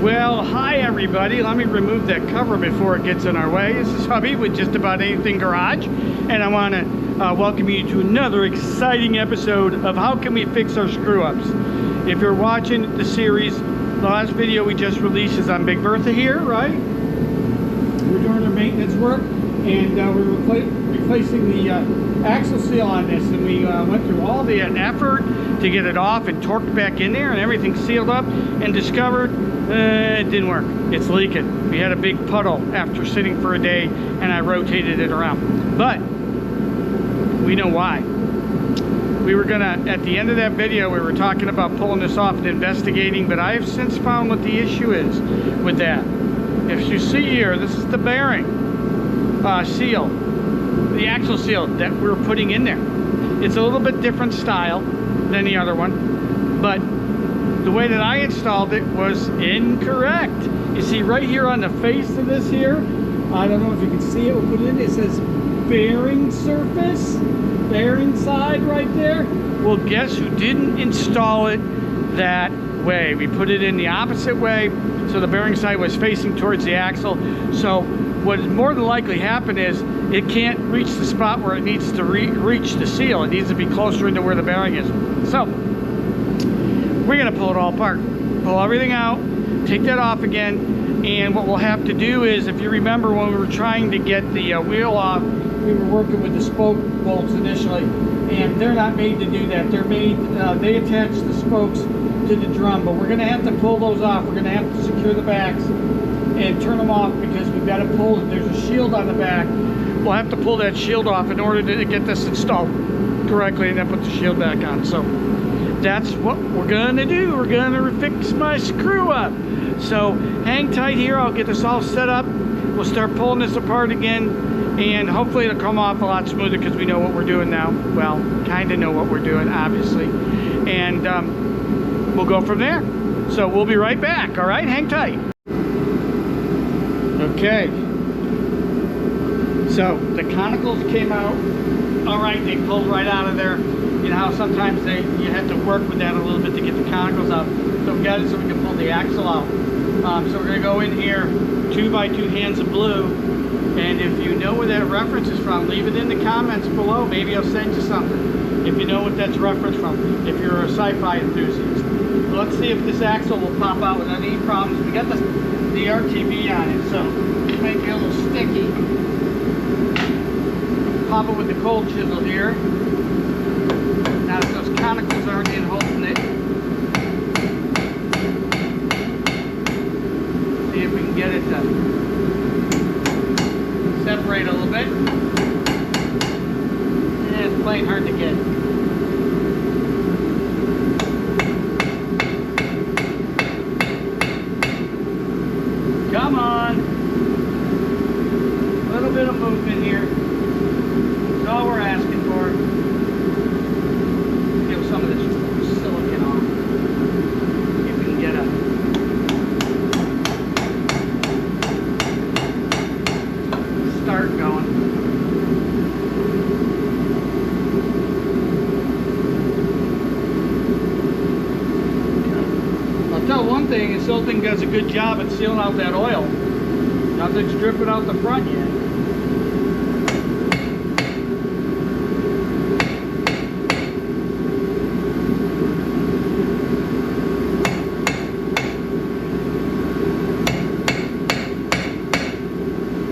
Well, hi everybody. Let me remove that cover before it gets in our way. This is Hubby with Just About Anything Garage, and I want to welcome you to another exciting episode of How Can We Fix Our Screw-Ups. If you're watching the series, the last video we just released is on Big Bertha here, right? We're doing our maintenance work, and we're replacing the axle seal on this, and we went through all the effort to get it off and torqued back in there and everything sealed up, and discovered it didn't work. It's leaking. We had a big puddle after sitting for a day, and I rotated it around. But we know why. We were gonna, at the end of that video, we were talking about pulling this off and investigating, but I have since found what the issue is with that. If you see here, this is the bearing seal, the axle seal that we're putting in there. It's a little bit different style than the other one, but the way that I installed it was incorrect. You see right here on the face of this here, I don't know if you can see it, we'll put it in, it says bearing surface, bearing side right there. Well, guess who didn't install it that way? We put it in the opposite way, so the bearing side was facing towards the axle. So what more than likely happened is it can't reach the spot where it needs to reach the seal. It needs to be closer into where the bearing is. So we're gonna pull it all apart, pull everything out, take that off again, and what we'll have to do is, if you remember when we were trying to get the wheel off, we were working with the spoke bolts initially, and they're not made to do that. They're made, they attach the spokes to the drum, but we're gonna have to pull those off. We're gonna have to secure the backs and turn them off, because we've got to pull, there's a shield on the back. We'll have to pull that shield off in order to get this installed correctly, and then put the shield back on. So that's what we're gonna do. We're gonna fix my screw up. So hang tight here, I'll get this all set up. We'll start pulling this apart again, and hopefully it'll come off a lot smoother, because we know what we're doing now. Well, kind of know what we're doing, obviously. And we'll go from there. So we'll be right back, all right? Hang tight. Okay. So the conicals came out. All right, they pulled right out of there. You know how sometimes you have to work with that a little bit to get the conicals out. So we got it so we can pull the axle out. So we're gonna go in here, 2x2 hands of blue. And if you know where that reference is from, leave it in the comments below. Maybe I'll send you something if you know what that's reference from, if you're a sci-fi enthusiast. Well, let's see if this axle will pop out without any problems. We got the RTV on it, so it might be a little sticky. Pop it with the cold chisel here. Now if those conicals aren't in holding it, see if we can get it to separate a little bit. Yeah, it's plain hard to get. Come on. A little bit of movement here. That's all we're asking for. Get some of this silicone on. If we can get a start going. I'll tell one thing, this whole thing does a good job at sealing out that oil. Nothing's dripping out the front yet.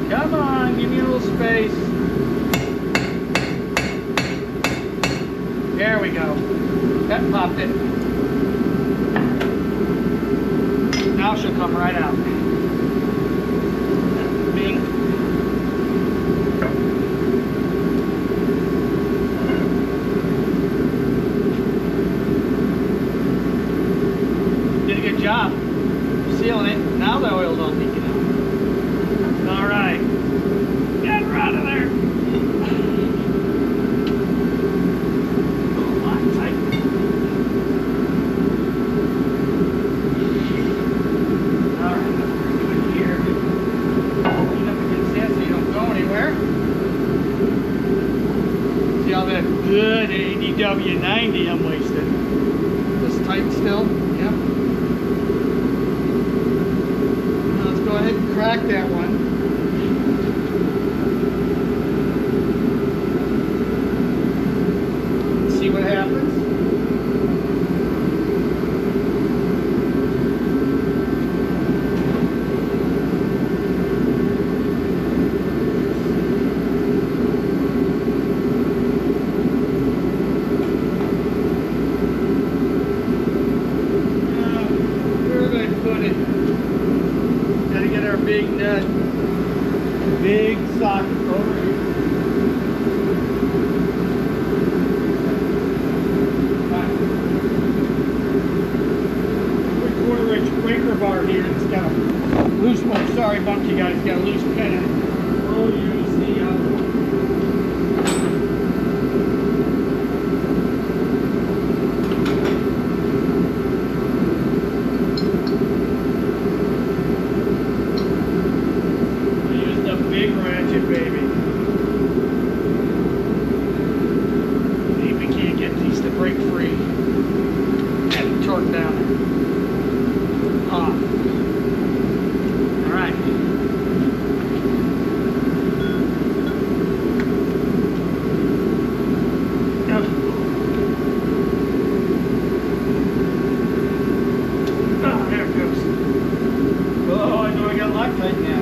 Come on, give me a little space. There we go. That popped it. Now she'll come right out. Bing. Did a good job sealing it. Now the oil's all leaking out. All right. Get her out of there. Good ADW90 I'm wasting. This tight still? Yep. back that one. See what happens. Big nut, big socket over here. 3/4 inch breaker bar here. It's got a loose one. Sorry, bumped you guys. Got a loose pin. Oh, you see. Big ratchet, baby. See, we can't get these to break free. Have to torque down. Off. All right. Oh, there it goes. Oh, I know I got Loctite now.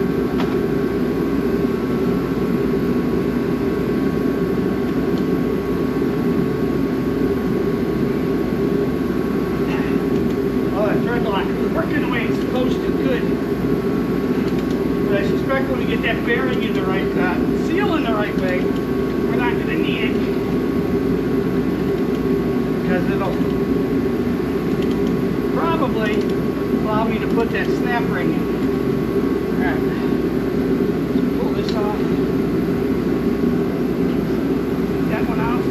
Working the way it's supposed to, good. But I suspect when we get that bearing in the right, seal in the right way, we're not going to need it. Because it'll probably allow me to put that snap ring in. Alright, let's pull this off. That one out.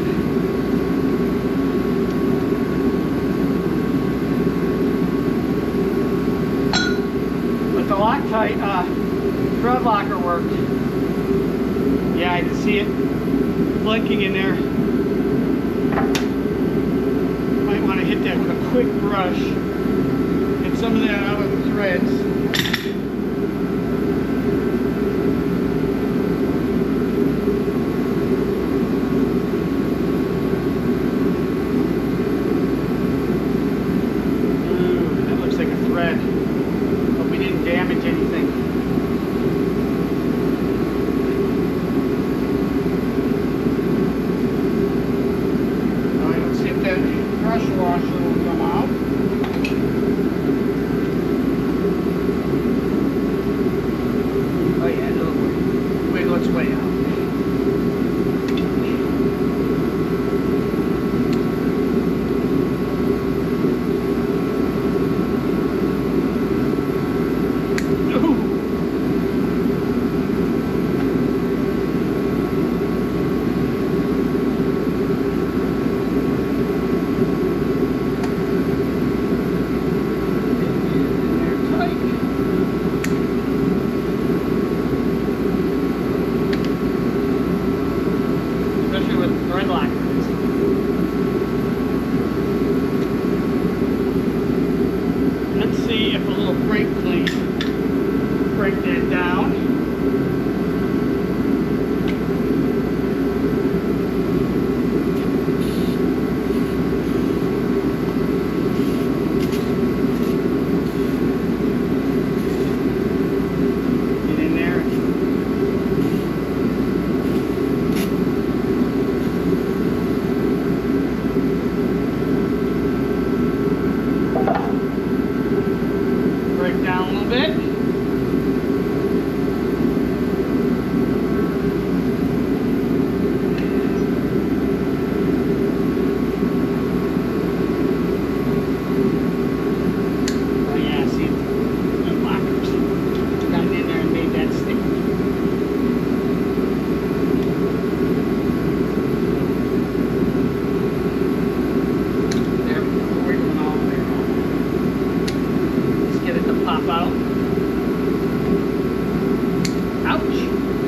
The Loctite thread locker worked. Yeah, I can see it blinking in there. Might want to hit that with a quick brush. Get some of that out of the threads. Ooh, that looks like a thread. We didn't damage anything. Now let's see if that brush washer will come out. Oh yeah, it'll wiggle its way out. Let's see if a little brake clean break that down. Get in there. Break down a little bit. Oh yeah, see, the lockers gotten in there and made that stick. There we go, wiggling all the way around. Let's get it to pop out. Ouch!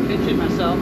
Pinching myself.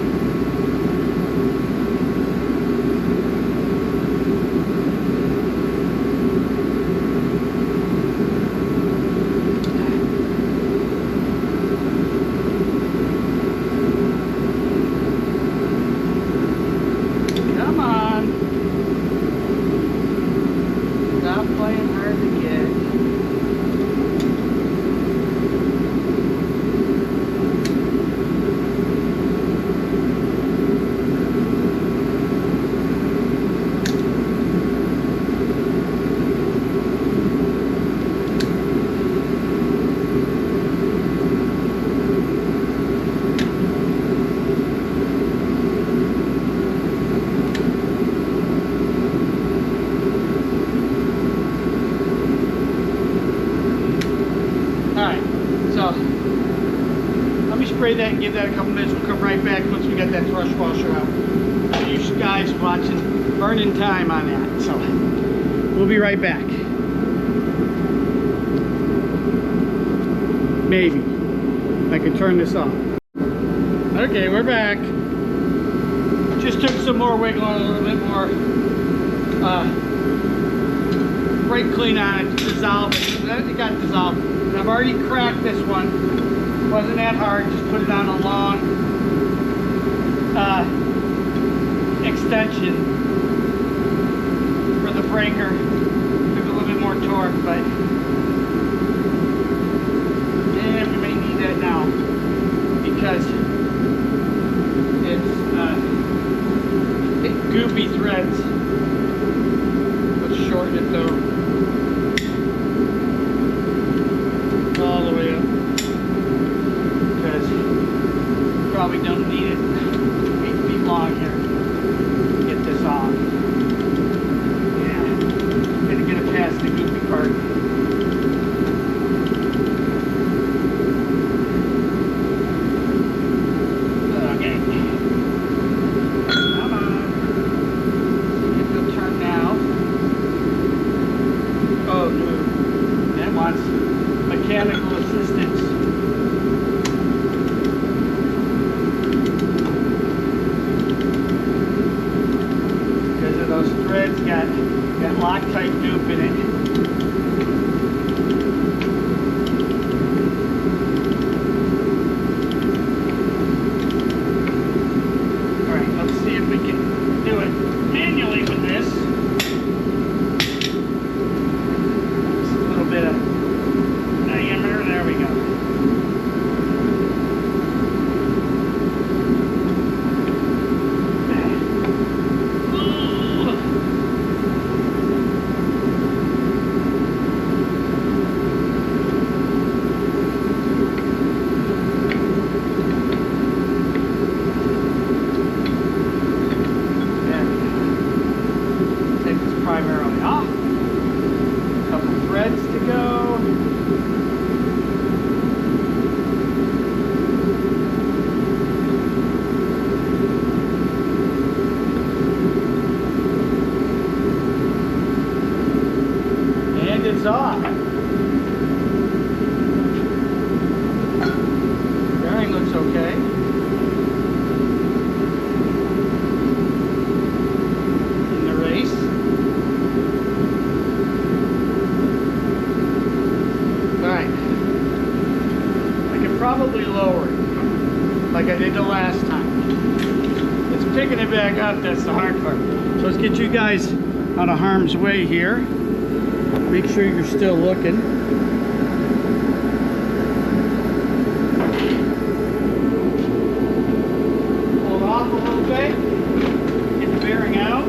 spray that and give that a couple minutes. We'll come right back once we get that thrust washer out. You guys watching, burning time on that. So we'll be right back. Maybe I can turn this off. Okay, we're back. Just took some more wiggle on, a little bit more brake clean on it to dissolve it. It got dissolved. And I've already cracked this one. Wasn't that hard. Just put it on a long extension for the breaker. There's a little bit more torque, but and we may need that now because it's goopy threads. Let's shorten it though. All the way up. Because probably don't need it 8 feet long here. Get this off. Yeah. Gonna get it past the goopy part. Mechanical assistance. Because of those threads got Loctite goop in it. Alright, let's see if we can do it manually with this. Just a little bit of diameter, there we go. Take this primarily off. A couple threads to go. It's off. Bearing looks okay. In the race. Alright. I can probably lower it like I did the last time. It's picking it back up, that's the hard part. So let's get you guys out of harm's way here. Make sure you're still looking. Pull it off a little bit. Get the bearing out.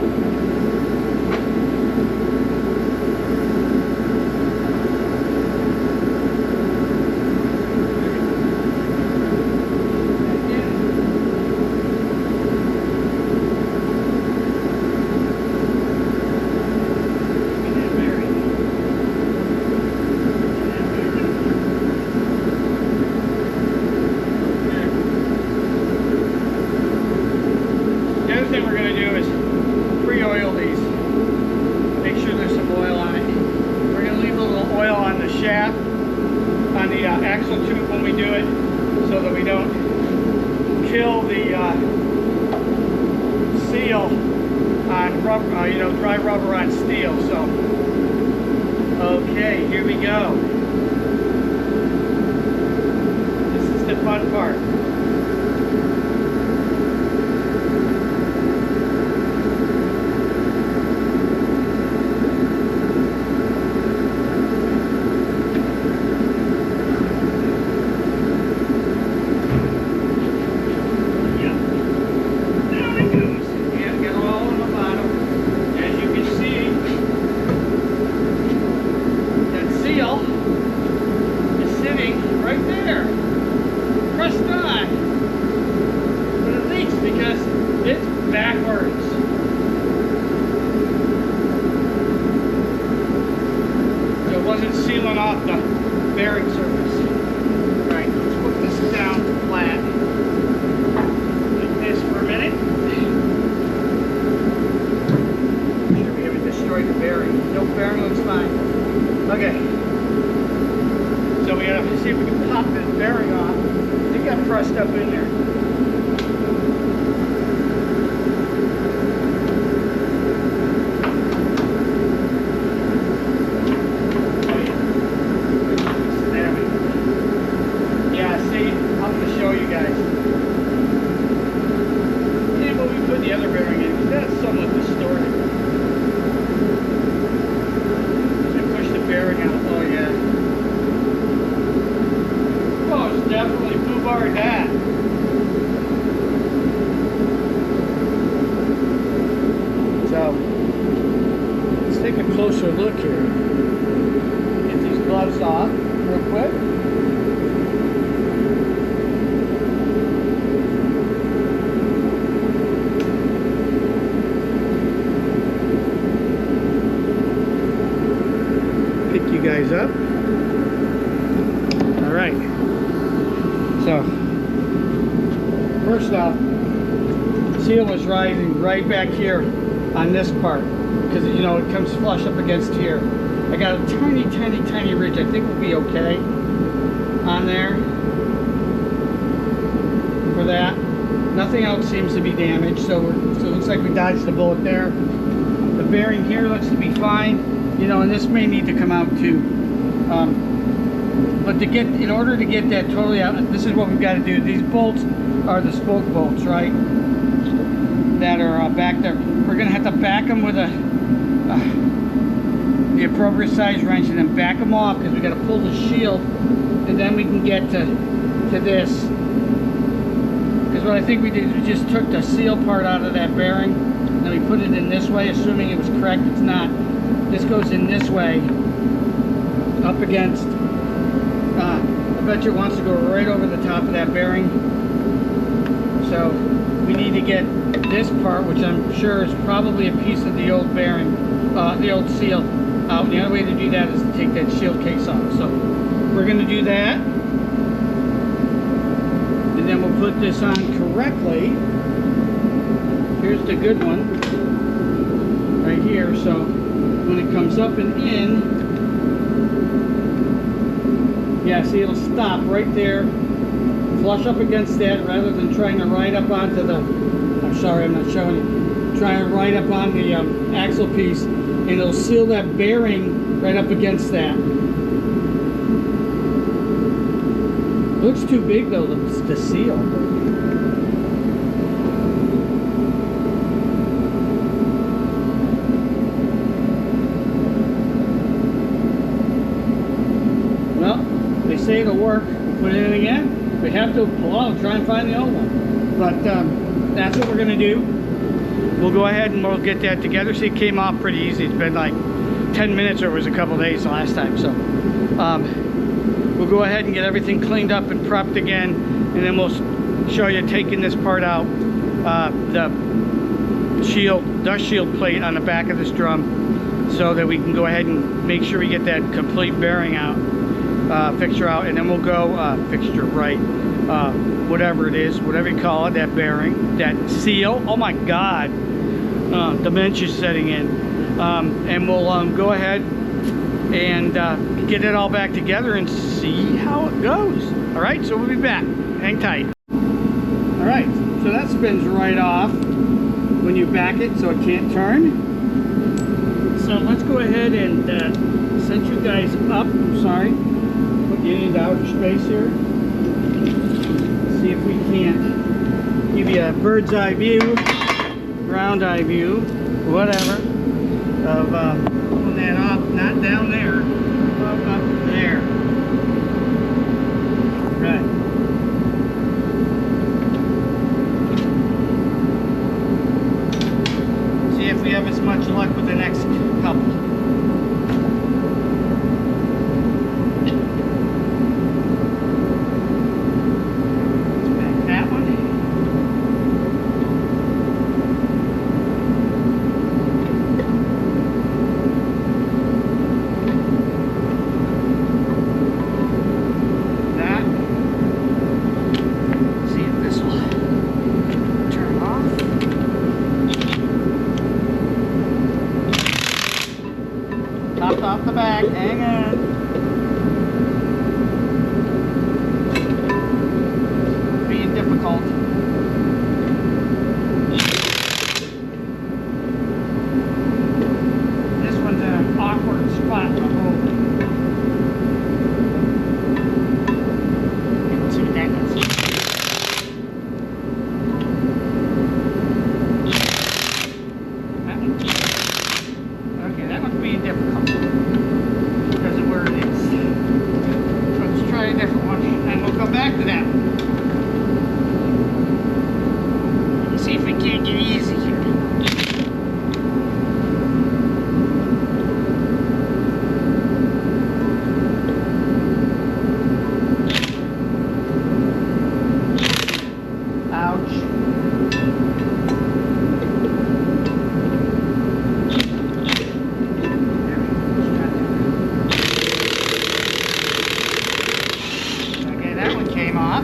On the axle tube when we do it, so that we don't kill the seal on rubber, you know, dry rubber on steel. So, okay, here we go. This is the fun part. Seal to see if we can pop this bearing off. It got pressed up in there. Definitely FUBAR that. So let's take a closer look here. Get these gloves off real quick. Pick you guys up. All right. So, first off, seal was rising right back here on this part because, you know, it comes flush up against here. I got a tiny ridge. I think we'll be okay on there for that. Nothing else seems to be damaged, so it looks like we dodged the bullet there. The bearing here looks to be fine, you know, and this may need to come out too. But in order to get that totally out, this is what we've got to do. These bolts are the spoke bolts, right? That are back there. We're going to have to back them with the appropriate size wrench and then back them off because we got to pull the shield and then we can get to this. Because what I think we did is we just took the seal part out of that bearing and then we put it in this way, assuming it was correct. It's not. This goes in this way up against. I bet you it wants to go right over the top of that bearing. So we need to get this part, which I'm sure is probably a piece of the old bearing, the old seal, out. The only way to do that is to take that shield case off. So we're going to do that. And then we'll put this on correctly. Here's the good one. Right here. So when it comes up and in, yeah, see, it'll stop right there, flush up against that, rather than trying to ride up onto the, I'm sorry, I'm not showing you, trying to ride up on the axle piece, and it'll seal that bearing right up against that. Looks too big though, the seal. Say it'll work, we'll put it in again. If we have to pull out, try and find the old one. But that's what we're going to do. We'll go ahead and we'll get that together. See, it came off pretty easy. It's been like 10 minutes or it was a couple days the last time. So we'll go ahead and get everything cleaned up and prepped again. And then we'll show you taking this part out. The dust shield plate on the back of this drum so that we can go ahead and make sure we get that complete bearing out. Fixture out, and then we'll go fixture, right, whatever it is, whatever you call it, that bearing, that seal. Oh my god, dementia's setting in. And we'll go ahead and get it all back together and see how it goes. All right, so we'll be back. Hang tight. All right, so that spins right off when you back it, so it can't turn. So let's go ahead and set you guys up. I'm sorry. Get into outer space here. See if we can't give you a bird's eye view, ground eye view, whatever, of pulling that off, not down there, up there. Right. See if we have as much luck with the next couple. one came off.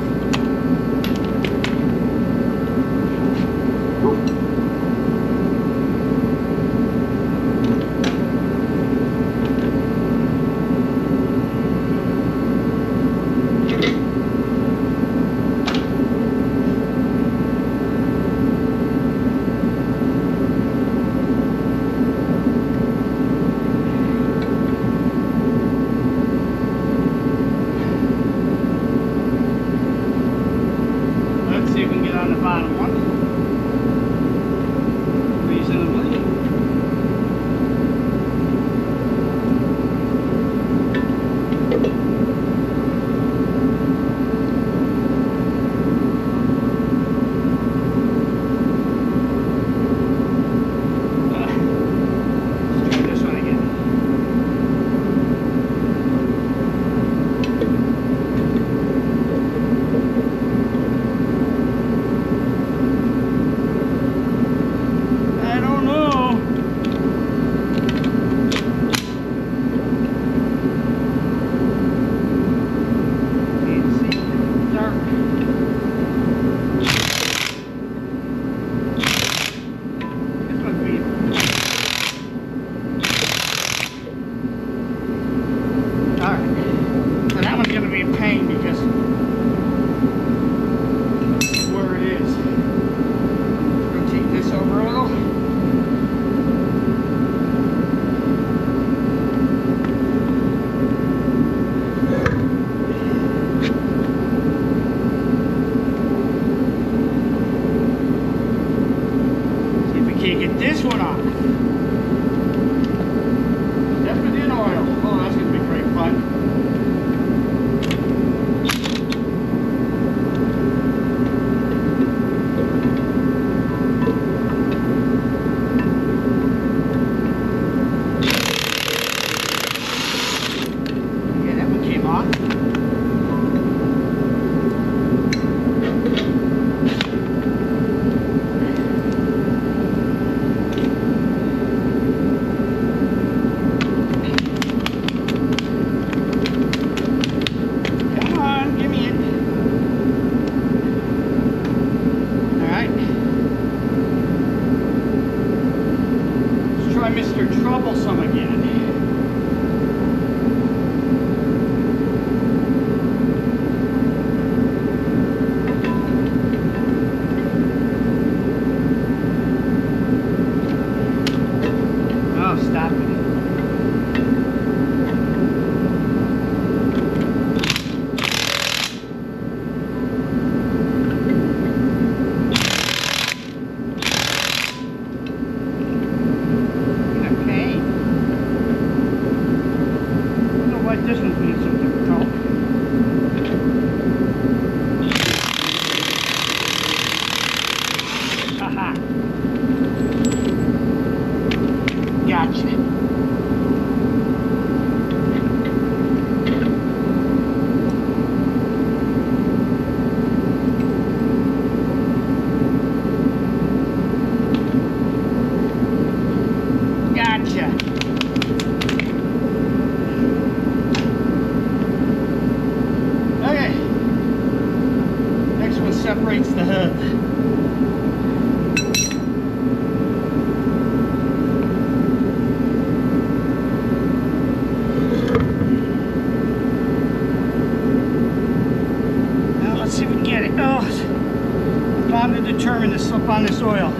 Troublesome again. Oh, stop it. This one's being so difficult. Haha. Gotcha. Gotcha. Separates the hub. Now let's see if we can get it. Oh, bound to determine the slip on this oil.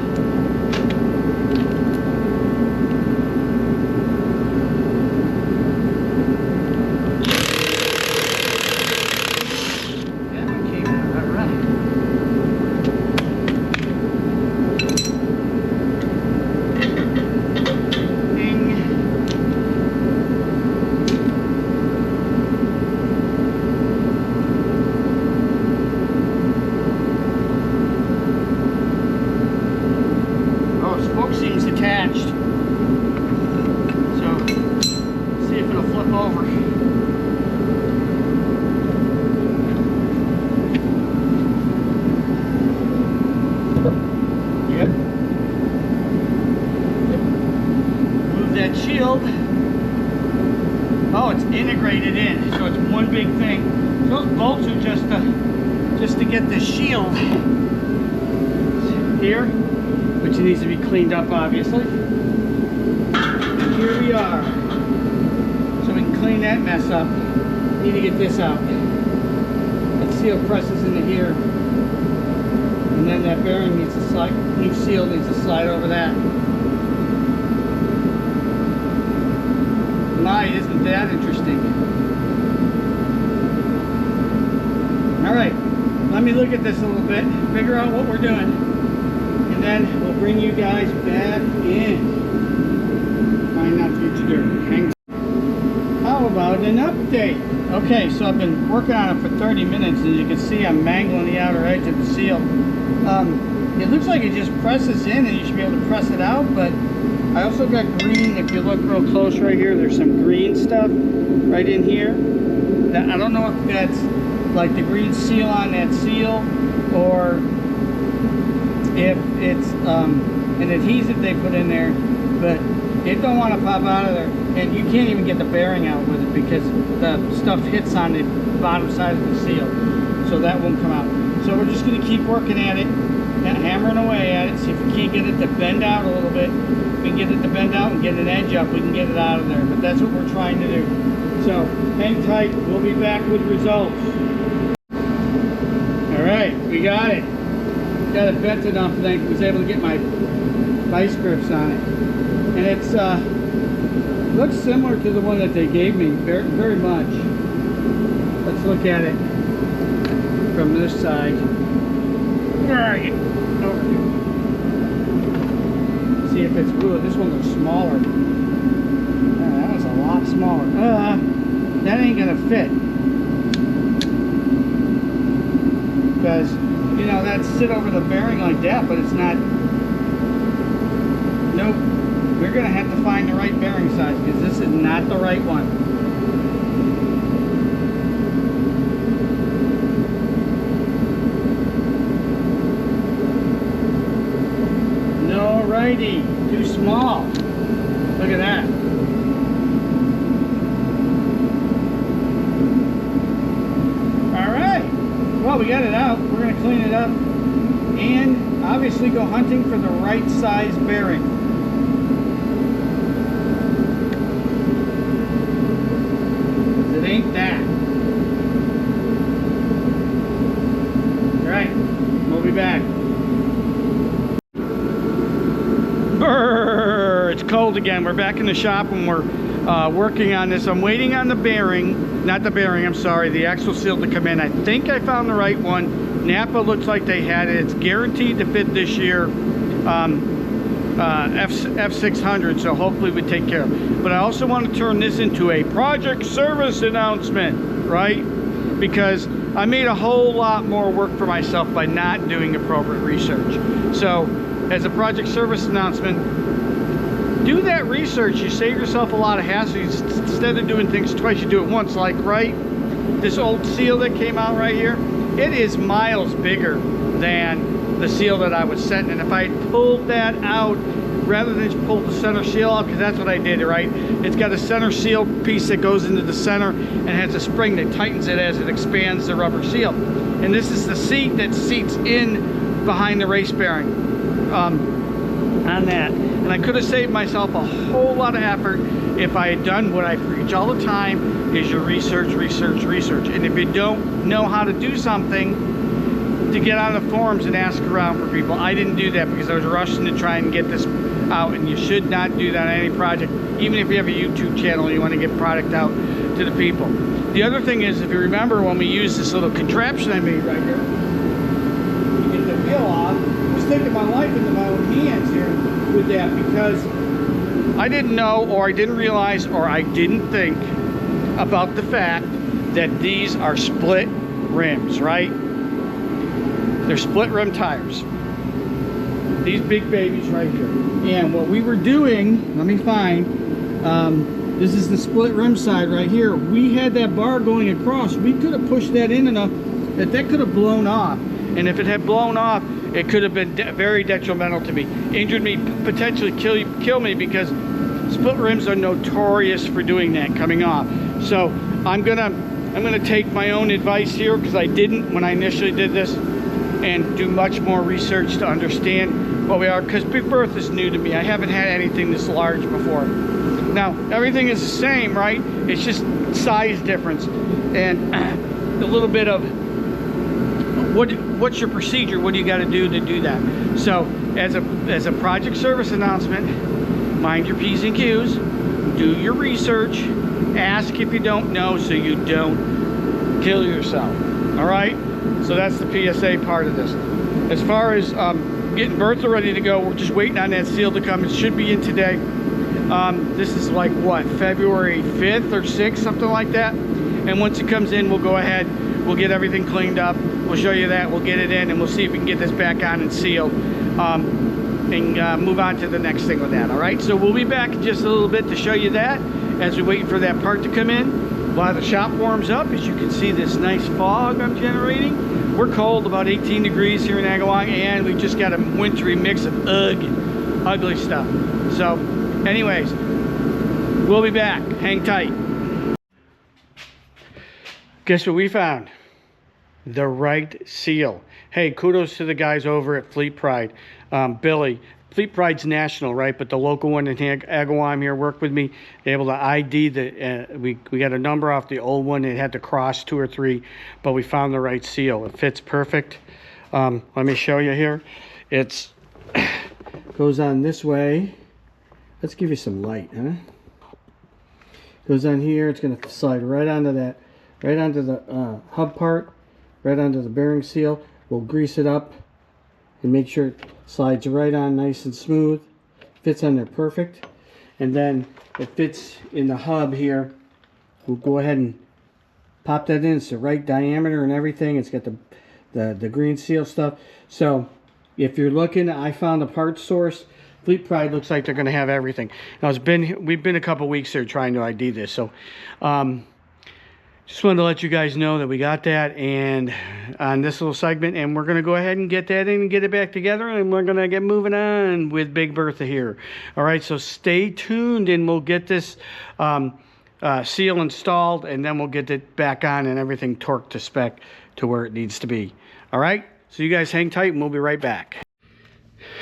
also just to get the shield here, which needs to be cleaned up, obviously. And here we are. So we can clean that mess up. Need to get this out. That seal presses into here, and then that bearing needs to slide. New seal needs to slide over that. My, isn't that interesting? All right, let me look at this a little bit, figure out what we're doing, and then we'll bring you guys back in. Trying not to get you dirty. Hang. How about an update? Okay, so I've been working on it for 30 minutes. As you can see, I'm mangling the outer edge of the seal. It looks like it just presses in and you should be able to press it out, but I also got green. If you look real close right here, there's some green stuff right in here. That, I don't know if that's like the green seal on that seal, or if it's an adhesive they put in there, but it don't want to pop out of there. And you can't even get the bearing out with it because the stuff hits on the bottom side of the seal. So that won't come out. So we're just going to keep working at it, hammering away at it, see if we can't get it to bend out a little bit. We can get it to bend out and get an edge up, we can get it out of there. But that's what we're trying to do. So hang tight, we'll be back with results. Alright, we got it. Got it bent enough, I think. I was able to get my vice grips on it. And it's looks similar to the one that they gave me, very, very much. Let's look at it from this side. Where are you? Over here. See if it's good. This one looks smaller. That one's a lot smaller. That ain't gonna fit. Because, you know, that's sit over the bearing like that, but it's not. Nope. We're gonna have to find the right bearing size because this is not the right one. Alrighty, too small. Look at that. Alright, well, we got it out. We're going to clean it up and obviously go hunting for the right size bearing. It ain't that. Alright, we'll be back. It's cold again. We're back in the shop and we're working on this. I'm waiting on the bearing, not the bearing, I'm sorry, the axle seal to come in. I think I found the right one. Napa looks like they had it. It's guaranteed to fit this year. F600, so hopefully we take care of it. But I also want to turn this into a project service announcement, right? Because I made a whole lot more work for myself by not doing appropriate research. So as a project service announcement, do that research. You save yourself a lot of hassle. Instead of doing things twice, you do it once. Like, right, this old seal that came out right here, it is miles bigger than the seal that I was setting. And if I pulled that out, rather than just pull the center seal out, because that's what I did, right? It's got a center seal piece that goes into the center and has a spring that tightens it as it expands the rubber seal. And this is the seat that seats in behind the race bearing. On that, and I could have saved myself a whole lot of effort if I had done what I preach all the time, is your research. And if you don't know how to do something, to get on the forums and ask around for people. I didn't do that because I was rushing to try and get this out, and you should not do that on any project. Even if you have a YouTube channel and you want to get product out to the people. The other thing is, if you remember when we used this little contraption I made right here to get the wheel off, taking my life into my own hands here with that, because I didn't know, or I didn't realize, or I didn't think about the fact that these are split rims, right? They're split rim tires. These big babies right here. And what we were doing, let me find, this is the split rim side right here. We had that bar going across. We could have pushed that in enough that that could have blown off. And if it had blown off, it could have been very detrimental to me, injured me, potentially kill me, because split rims are notorious for doing that, coming off. So I'm gonna I'm going to take my own advice here, because I didn't when I initially did this, and do much more research to understand what we are, because Big Bertha is new to me. I haven't had anything this large before. Now, everything is the same, right? It's just size difference and a little bit of what's your procedure? What do you got to do that? So, as a project service announcement, mind your P's and Q's, do your research, ask if you don't know so you don't kill yourself. All right? So that's the PSA part of this. As far as getting Bertha ready to go, we're just waiting on that seal to come. It should be in today. This is like what, February 5th or 6th, something like that. And once it comes in, we'll go ahead, we'll get everything cleaned up. We'll show you that, we'll get it in, and we'll see if we can get this back on and sealed, and move on to the next thing with that. All right, so we'll be back in just a little bit to show you that as we wait for that part to come in while the shop warms up. As you can see, this nice fog I'm generating. We're cold, about 18 degrees here in Agawam, and we just got a wintry mix of ugly stuff. So anyways, we'll be back. Hang tight. Guess what we found? The right seal. Hey, kudos to the guys over at Fleet Pride. Billy, Fleet Pride's national, right? But the local one in Agawam here worked with me. They're able to ID the, we got a number off the old one. It had to cross 2 or 3, but we found the right seal. It fits perfect. Let me show you here. It's goes on this way. Let's give you some light, huh? Goes on here. It's going to slide right onto that, right onto the hub part, right onto the bearing seal. We'll grease it up and make sure it slides right on nice and smooth. Fits on there perfect. And then it fits in the hub here. We'll go ahead and pop that in. It's the right diameter and everything. It's got the green seal stuff. So if you're looking, I found a part source. Fleet Pride looks like they're going to have everything. Now we've been a couple weeks here trying to ID this, so just wanted to let you guys know that we got that and on this little segment, and we're going to go ahead and get that in and get it back together, and we're going to get moving on with Big Bertha here. All right, so stay tuned, and we'll get this seal installed, and then we'll get it back on and everything torqued to spec to where it needs to be. All right, so you guys hang tight, and we'll be right back.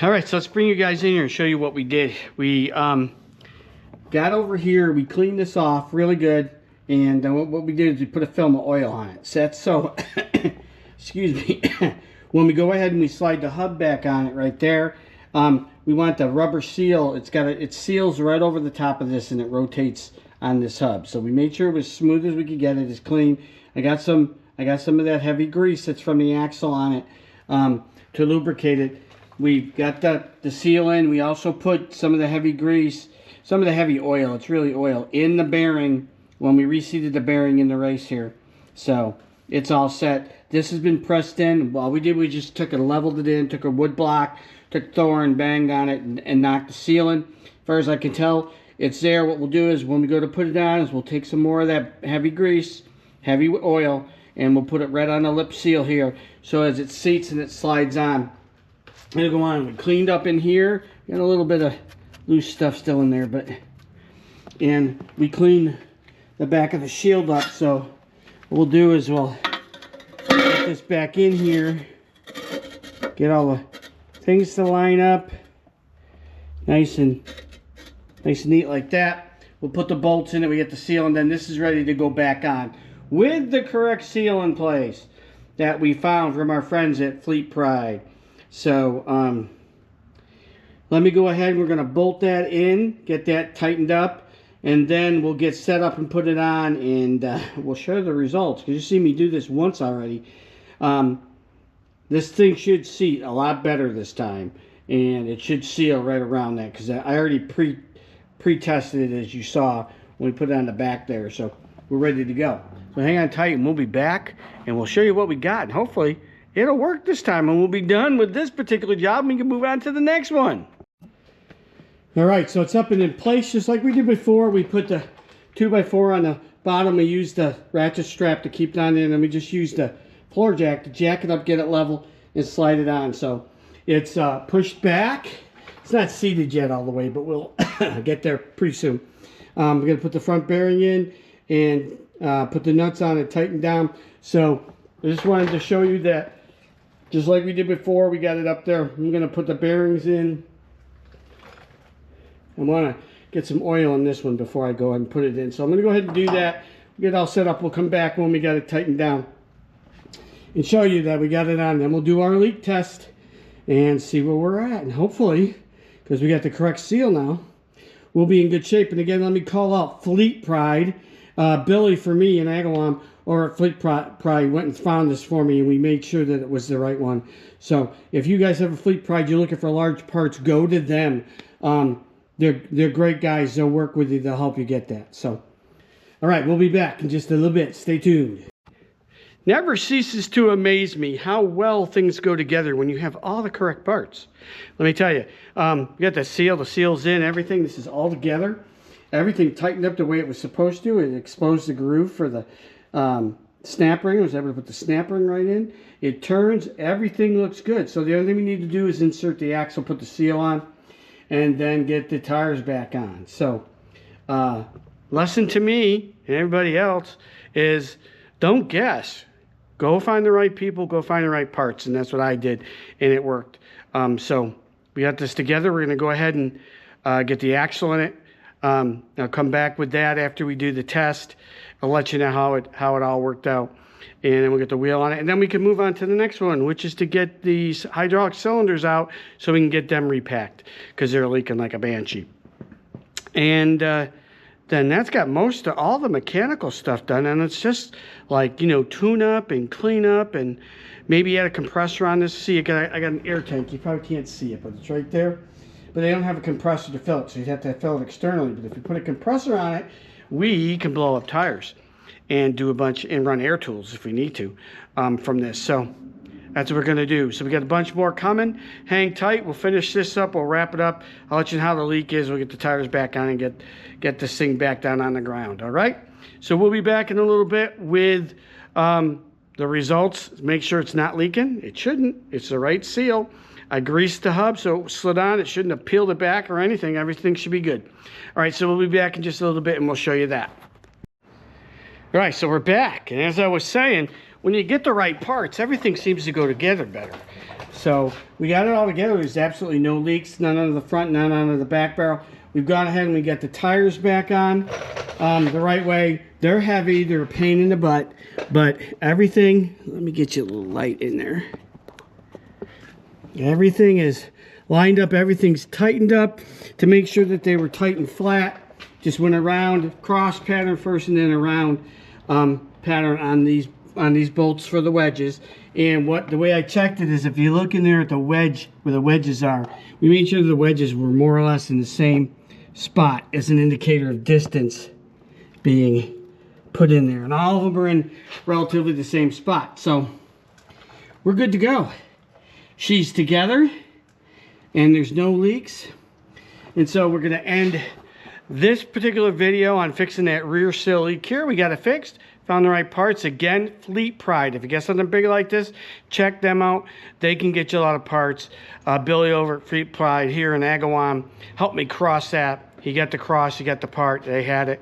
All right, so let's bring you guys in here and show you what we did. We got over here, we cleaned this off really good, and what we did is we put a film of oil on it. So that's so, excuse me, when we go ahead and we slide the hub back on it right there, we want the rubber seal. It seals right over the top of this, and it rotates on this hub. So we made sure it was smooth as we could get it, as clean. I got some of that heavy grease that's from the axle on it to lubricate it. We've got the seal in. We also put some of the heavy grease, some of the heavy oil, it's really oil, in the bearing when we reseated the bearing in the race here. So it's all set. This has been pressed in. All we did, we just took and leveled it in, took a wood block, took Thor and banged on it and knocked the seal in. As far as I can tell, it's there. What we'll do is when we go to put it on is we'll take some more of that heavy grease, heavy oil, and we'll put it right on the lip seal here. So as it seats and it slides on, it'll go on. We cleaned up in here. Got a little bit of loose stuff still in there, and we cleaned the back of the shield up. So what we'll do is we'll get this back in here, get all the things to line up nice and neat like that. We'll put the bolts in it, we get the seal, and then this is ready to go back on with the correct seal in place that we found from our friends at Fleet Pride. So let me go ahead, we're going to bolt that in, get that tightened up, and then we'll get set up and put it on, and we'll show the results, because you see me do this once already. This thing should seat a lot better this time, and it should seal right around that, because I already pre-tested it, as you saw when we put it on the back there. So we're ready to go. So hang on tight, and we'll be back, and we'll show you what we got, and hopefully it'll work this time, and we'll be done with this particular job, and we can move on to the next one. All right, so it's up and in place just like we did before. We put the 2x4 on the bottom. We used the ratchet strap to keep it on in, and we just used the floor jack to jack it up, get it level, and slide it on. So it's pushed back. It's not seated yet all the way, but we'll get there pretty soon. We're going to put the front bearing in, and put the nuts on it, tighten down. So I just wanted to show you that just like we did before, we got it up there. I'm going to put the bearings in. I want to get some oil in this one before I go ahead and put it in. So I'm going to go ahead and do that. Get it all set up. We'll come back when we got it tightened down and show you that we got it on. Then we'll do our leak test and see where we're at. And hopefully, because we got the correct seal now, we'll be in good shape. And again, let me call out Fleet Pride. Billy for me in Agawam, or Fleet Pride went and found this for me, and we made sure that it was the right one. So if you guys have a Fleet Pride, you're looking for large parts, go to them. They're great guys. They'll work with you. They'll help you get that. So, all right, we'll be back in just a little bit. Stay tuned. Never ceases to amaze me how well things go together when you have all the correct parts. Let me tell you, we got the seal's in, everything. This is all together. Everything tightened up the way it was supposed to. It exposed the groove for the snap ring. I was able to put the snap ring right in. It turns. Everything looks good. So the only thing we need to do is insert the axle, put the seal on, and then get the tires back on. So lesson to me and everybody else is don't guess. Go find the right people. Go find the right parts. And that's what I did, and it worked. So we got this together. We're going to go ahead and get the axle in it. I'll come back with that after we do the test. I'll let you know how it all worked out, and then we'll get the wheel on it, and then we can move on to the next one, which is to get these hydraulic cylinders out so we can get them repacked because they're leaking like a banshee. And then that's got most of all the mechanical stuff done, and it's just like, you know, tune up and clean up, and maybe add a compressor on this. See, I got an air tank. You probably can't see it, but it's right there. But they don't have a compressor to fill it, so you'd have to fill it externally. But if you put a compressor on it, we can blow up tires and do a bunch and run air tools if we need to from this. So that's what we're going to do. So we got a bunch more coming. Hang tight. We'll finish this up. We'll wrap it up. I'll let you know how the leak is. We'll get the tires back on and get this thing back down on the ground. All right? So we'll be back in a little bit with the results. Make sure it's not leaking. It shouldn't. It's the right seal. I greased the hub so it slid on. It shouldn't have peeled it back or anything. Everything should be good. All right, so we'll be back in just a little bit, and we'll show you that. All right, so we're back. And as I was saying, when you get the right parts, everything seems to go together better. So we got it all together. There's absolutely no leaks, none on the front, none on the back barrel. We've gone ahead and we got the tires back on the right way. They're heavy. They're a pain in the butt. But everything, let me get you a little light in there. Everything is lined up. Everything's tightened up to make sure that they were tight and flat. Just went around cross pattern first and then around pattern on these bolts for the wedges. And the way I checked it is if you look in there at the wedge where the wedges are, we made sure the wedges were more or less in the same spot as an indicator of distance being put in there. And all of them are in relatively the same spot. So we're good to go. She's together and there's no leaks. And so we're going to end this particular video on fixing that rear sill leak here. We got it fixed. Found the right parts. Again, Fleet Pride. If you get something big like this, check them out. They can get you a lot of parts. Billy over at Fleet Pride here in Agawam helped me cross that. He got the cross, he got the part. They had it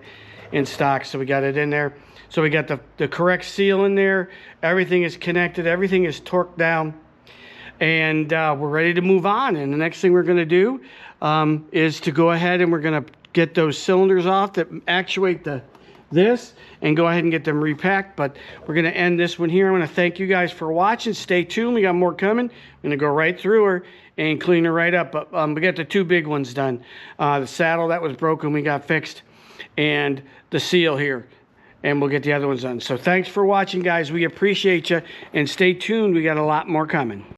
in stock, so we got it in there. So we got the correct seal in there. Everything is connected. Everything is torqued down. And we're ready to move on. And the next thing we're going to do is to go ahead and we're going to get those cylinders off that actuate this and go ahead and get them repacked. But we're going to end this one here. I want to thank you guys for watching. Stay tuned. We got more coming. I'm going to go right through her and clean her right up. But we got the two big ones done. The saddle that was broken, we got fixed. And the seal here. And we'll get the other ones done. So thanks for watching, guys. We appreciate you. And stay tuned. We got a lot more coming.